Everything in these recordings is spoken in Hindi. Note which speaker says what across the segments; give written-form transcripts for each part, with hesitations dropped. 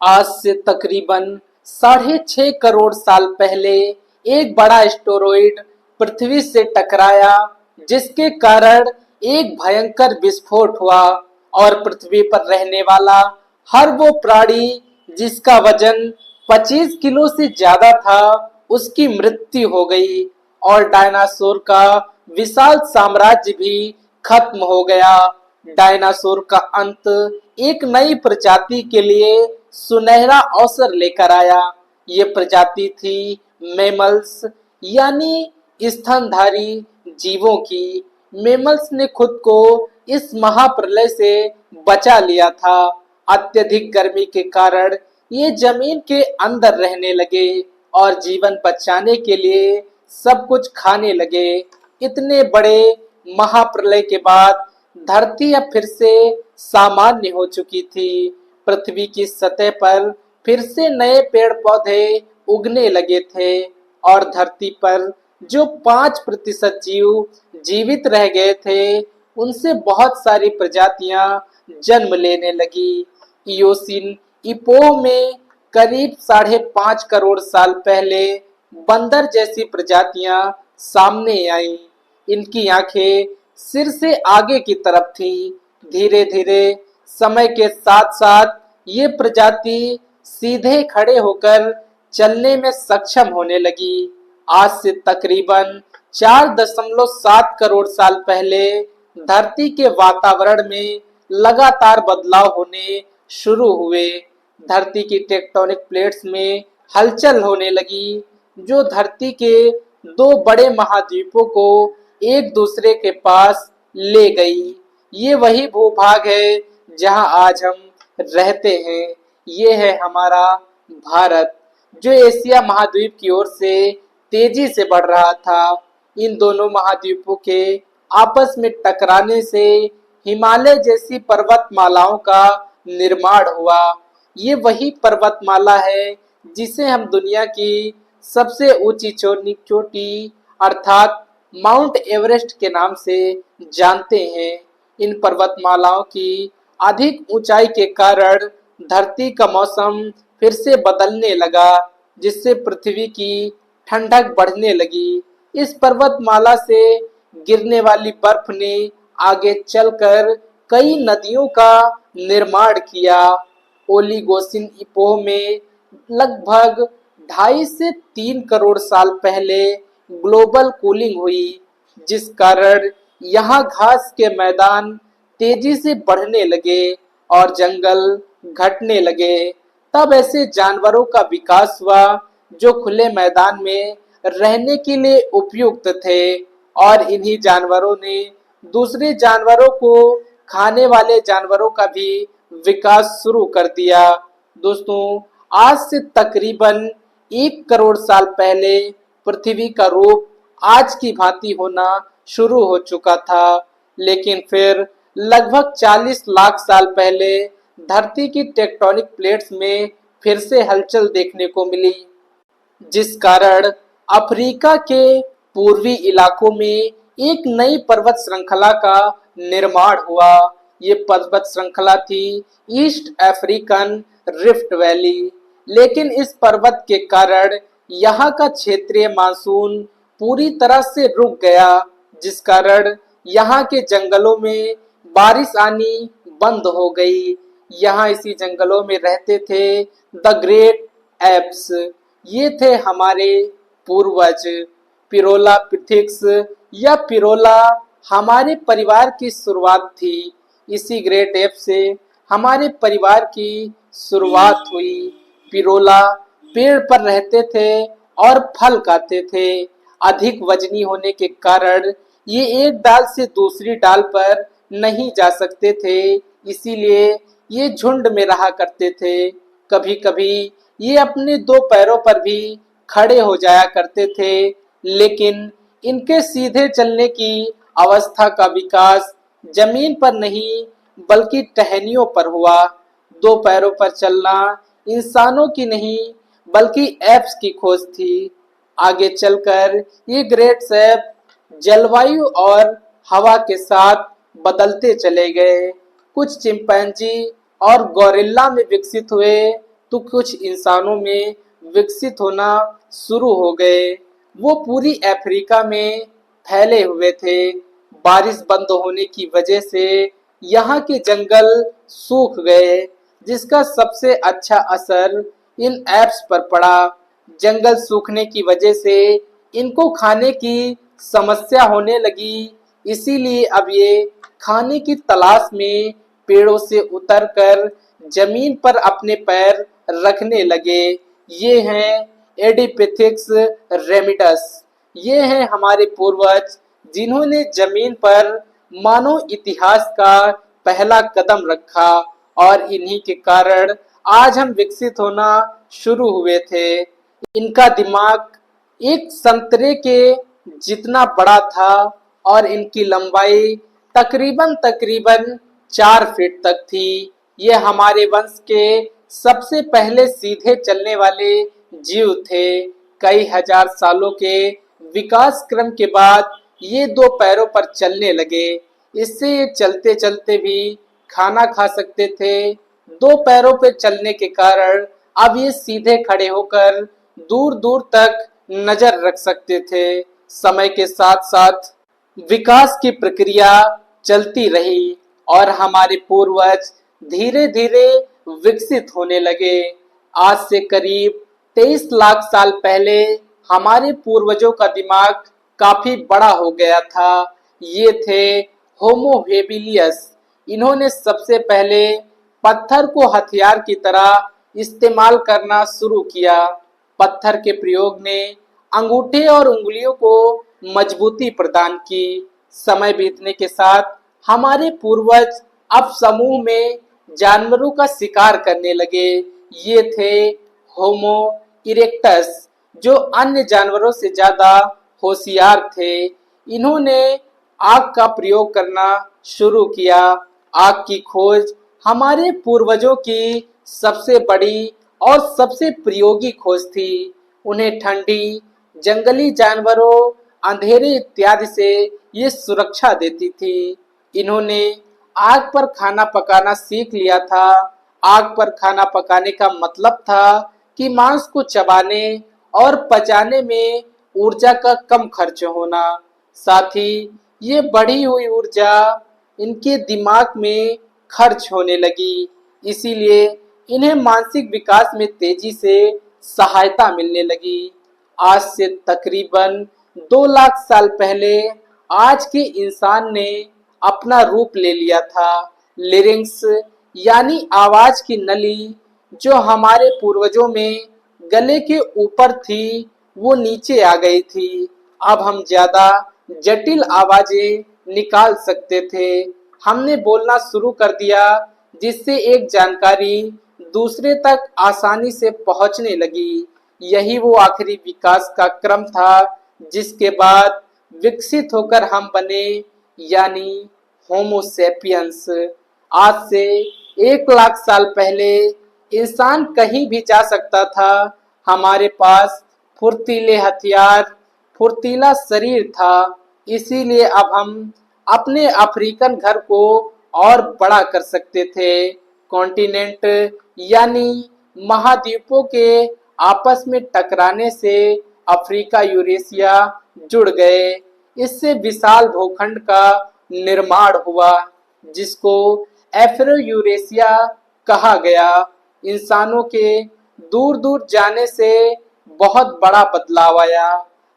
Speaker 1: आज से तकरीबन 6.5 करोड़ साल पहले एक बड़ा एस्टेरॉइड पृथ्वी से टकराया, जिसके कारण एक भयंकर विस्फोट हुआ और पृथ्वी पर रहने वाला हर वो प्राणी जिसका वजन 25 किलो से ज्यादा था, उसकी मृत्यु हो गई और डायनासोर का विशाल साम्राज्य भी खत्म हो गया। डायनासोर का अंत एक नई प्रजाति के लिए सुनहरा अवसर लेकर आया। ये प्रजाति थी मैमल्स, यानी स्तनधारी जीवों की। मैमल्स ने खुद को इस महाप्रलय से बचा लिया था। अत्यधिक गर्मी के कारण ये जमीन के अंदर रहने लगे और जीवन बचाने के लिए सब कुछ खाने लगे। इतने बड़े महाप्रलय के बाद धरती अब फिर से सामान्य हो चुकी थी। पृथ्वी की सतह पर फिर से नए पेड़ पौधे उगने लगे थे और धरती पर जो 5% जीव जीवित रह गए थे, उनसे बहुत सारी प्रजातियां जन्म लेने लगी। इयोसीन इपोह में करीब 5.5 करोड़ साल पहले बंदर जैसी प्रजातियां सामने आईं। इनकी आंखें सिर से आगे की तरफ थीं। धीरे धीरे समय के साथ साथ ये प्रजाति सीधे खड़े होकर चलने में सक्षम होने लगी। आज से तकरीबन 4.7 करोड़ साल पहले धरती के वातावरण में लगातार बदलाव होने शुरू हुए। धरती की टेक्टोनिक प्लेट्स में हलचल होने लगी, जो धरती के दो बड़े महाद्वीपों को एक दूसरे के पास ले गई। ये वही भूभाग है जहां आज हम रहते हैं। ये है हमारा भारत, जो एशिया महाद्वीप की ओर से तेजी से बढ़ रहा था। इन दोनों महाद्वीपों के आपस में टकराने से हिमालय जैसी पर्वतमालाओं का निर्माण हुआ। ये वही पर्वतमाला है जिसे हम दुनिया की सबसे ऊंची चोटी अर्थात माउंट एवरेस्ट के नाम से जानते हैं। इन पर्वतमालाओं की अधिक ऊंचाई के कारण धरती का मौसम फिर से बदलने लगा, जिससे पृथ्वी की ठंडक बढ़ने लगी। इस पर्वतमाला से गिरने वाली बर्फ ने आगे चलकर कई नदियों का निर्माण किया। ओलिगोसिन इपोह में लगभग 2.5 से 3 करोड़ साल पहले ग्लोबल कूलिंग हुई, जिस कारण यहाँ घास के मैदान तेजी से बढ़ने लगे और जंगल घटने लगे। तब ऐसे जानवरों का विकास हुआ जो खुले मैदान में रहने के लिए उपयुक्त थे और इन्हीं जानवरों ने दूसरे जानवरों को खाने वाले जानवरों का भी विकास शुरू कर दिया। दोस्तों, आज से तकरीबन 1 करोड़ साल पहले पृथ्वी का रूप आज की भांति होना शुरू हो चुका था, लेकिन फिर लगभग 40 लाख साल पहले धरती की टेक्टोनिक प्लेट्स में फिर से हलचल देखने को मिली, जिस कारण अफ्रीका के पूर्वी इलाकों में एक नई पर्वत श्रृंखला का निर्माण हुआ। ये पर्वत श्रृंखला थी ईस्ट अफ्रीकन रिफ्ट वैली। लेकिन इस पर्वत के कारण यहाँ का क्षेत्रीय मानसून पूरी तरह से रुक गया, जिस कारण यहाँ के जंगलों में बारिश आनी बंद हो गई। यहाँ इसी जंगलों में रहते थे द ग्रेट एप्स। ये थे हमारे पूर्वज। पिरोलापिथिक्स या पिरोला हमारे परिवार की शुरुआत थी। इसी ग्रेट एप से हमारे परिवार की शुरुआत हुई। पिरोला पेड़ पर रहते थे और फल खाते थे। अधिक वजनी होने के कारण ये एक डाल से दूसरी डाल पर नहीं जा सकते थे, इसीलिए ये झुंड में रहा करते थे। कभी कभी ये अपने दो पैरों पर भी खड़े हो जाया करते थे, लेकिन इनके सीधे चलने की अवस्था का विकास जमीन पर नहीं बल्कि टहनियों पर हुआ। दो पैरों पर चलना इंसानों की नहीं बल्कि एप्स की खोज थी। आगे चलकर ये ग्रेट एप जलवायु और हवा के साथ बदलते चले गए। कुछ चिंपैंजी और गोरिल्ला में विकसित हुए, तो कुछ इंसानों में विकसित होना शुरू हो गए। वो पूरी अफ्रीका में फैले हुए थे। बारिश बंद होने की वजह से यहाँ के जंगल सूख गए, जिसका सबसे अच्छा असर इन एप्स पर पड़ा। जंगल सूखने की वजह से इनको खाने की समस्या होने लगी, इसीलिए अब ये खाने की तलाश में पेड़ों से उतरकर जमीन पर अपने पैर रखने लगे। ये हैं एडिपिथिक्स रेमिडस। ये हैं हमारे पूर्वज, जिन्होंने जमीन पर मानव इतिहास का पहला कदम रखा, और इन्हीं के कारण आज हम विकसित होना शुरू हुए थे। इनका दिमाग एक संतरे के जितना बड़ा था, और इनकी लंबाई तकरीबन तकरीबन 4 फीट तक थी। ये हमारे वंश के सबसे पहले सीधे चलने वाले जीव थे। कई हजार सालों के विकास क्रम के बाद ये 2 पैरों पर चलने लगे। इससे ये चलते चलते भी खाना खा सकते थे। 2 पैरों पर चलने के कारण अब ये सीधे खड़े होकर दूर दूर तक नजर रख सकते थे। समय के साथ साथ विकास की प्रक्रिया चलती रही, और हमारे पूर्वज धीरे धीरे विकसित होने लगे। आज से करीब 23 लाख साल पहले हमारे पूर्वजों का दिमाग काफी बड़ा हो गया था। ये थे होमो हेबिलियस। इन्होंने सबसे पहले पत्थर को हथियार की तरह इस्तेमाल करना शुरू किया। पत्थर के प्रयोग ने अंगूठे और उंगलियों को मजबूती प्रदान की। समय बीतने के साथ हमारे पूर्वज अब समूह में जानवरों का शिकार करने लगे। ये थे होमो इरेक्टस, जो अन्य जानवरों से ज्यादा होशियार थे। इन्होंने आग का प्रयोग करना शुरू किया। आग की खोज हमारे पूर्वजों की सबसे बड़ी और सबसे प्रयोगी खोज थी। उन्हें ठंडी, जंगली जानवरों, अंधेरे इत्यादि से ये सुरक्षा देती थी। इन्होंने आग पर खाना पकाना सीख लिया था। आग पर खाना पकाने का मतलब था कि मांस को चबाने और पचाने में ऊर्जा का कम खर्च होना। साथ ही ये बढ़ी हुई ऊर्जा इनके दिमाग में खर्च होने लगी, इसीलिए इन्हें मानसिक विकास में तेजी से सहायता मिलने लगी। आज से तकरीबन 2 लाख साल पहले आज के इंसान ने अपना रूप ले लिया था। लिरिंग्स यानी आवाज की नली, जो हमारे पूर्वजों में गले के ऊपर थी, वो नीचे आ गई थी। अब हम ज्यादा जटिल आवाजें निकाल सकते थे। हमने बोलना शुरू कर दिया, जिससे एक जानकारी दूसरे तक आसानी से पहुंचने लगी। यही वो आखिरी विकास का क्रम था, जिसके बाद विकसित होकर हम बने, यानी होमो सेपियंस। आज से 1 लाख साल पहले इंसान कहीं भी जा सकता था। हमारे पास फुर्तीले हथियार, फुर्तीला शरीर था, इसीलिए अब हम अपने अफ्रीकन घर को और बड़ा कर सकते थे। कॉन्टिनेंट यानी महाद्वीपों के आपस में टकराने से अफ्रीका यूरेशिया जुड़ गए। इससे विशाल भूखंड का निर्माण हुआ, जिसको एफ्रो यूरेशिया कहा गया। इंसानों के दूर दूर जाने से बहुत बड़ा बदलाव आया।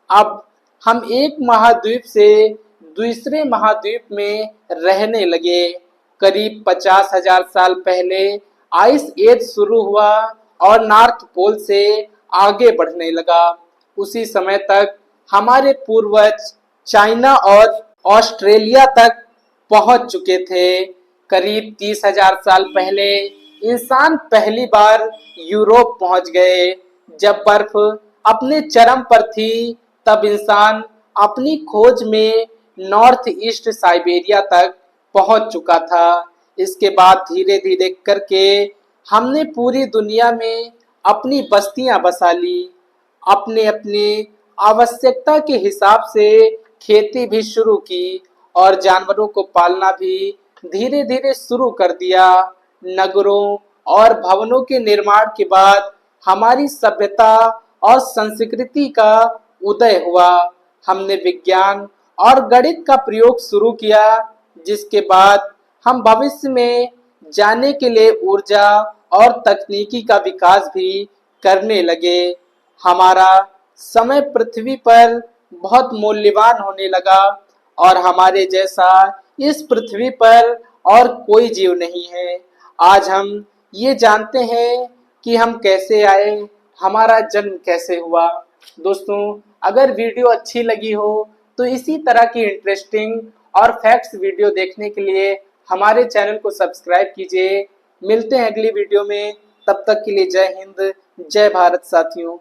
Speaker 1: अब हम एक महाद्वीप से दूसरे महाद्वीप में रहने लगे। करीब 50,000 साल पहले आइस एज शुरू हुआ और नॉर्थ पोल से आगे बढ़ने लगा। उसी समय तक हमारे पूर्वज चाइना और ऑस्ट्रेलिया तक पहुंच चुके थे। करीब 30,000 साल पहले इंसान पहली बार यूरोप पहुंच गए। जब बर्फ अपने चरम पर थी, तब इंसान अपनी खोज में नॉर्थ ईस्ट साइबेरिया तक पहुंच चुका था। इसके बाद धीरे धीरे करके हमने पूरी दुनिया में अपनी बस्तियां बसा ली। अपने अपने आवश्यकता के हिसाब से खेती भी शुरू की, और जानवरों को पालना भी धीरे धीरे शुरू कर दिया। नगरों और भवनों के निर्माण के बाद हमारी सभ्यता और संस्कृति का उदय हुआ। हमने विज्ञान और गणित का प्रयोग शुरू किया, जिसके बाद हम भविष्य में जाने के लिए ऊर्जा और तकनीकी का विकास भी करने लगे। हमारा समय पृथ्वी पर बहुत मूल्यवान होने लगा और हमारे जैसा इस पृथ्वी पर और कोई जीव नहीं है। आज हम ये जानते हैं कि हम कैसे आए, हमारा जन्म कैसे हुआ। दोस्तों, अगर वीडियो अच्छी लगी हो तो इसी तरह की इंटरेस्टिंग और फैक्ट्स वीडियो देखने के लिए हमारे चैनल को सब्सक्राइब कीजिए। मिलते हैं अगली वीडियो में, तब तक के लिए जय हिंद, जय भारत साथियों।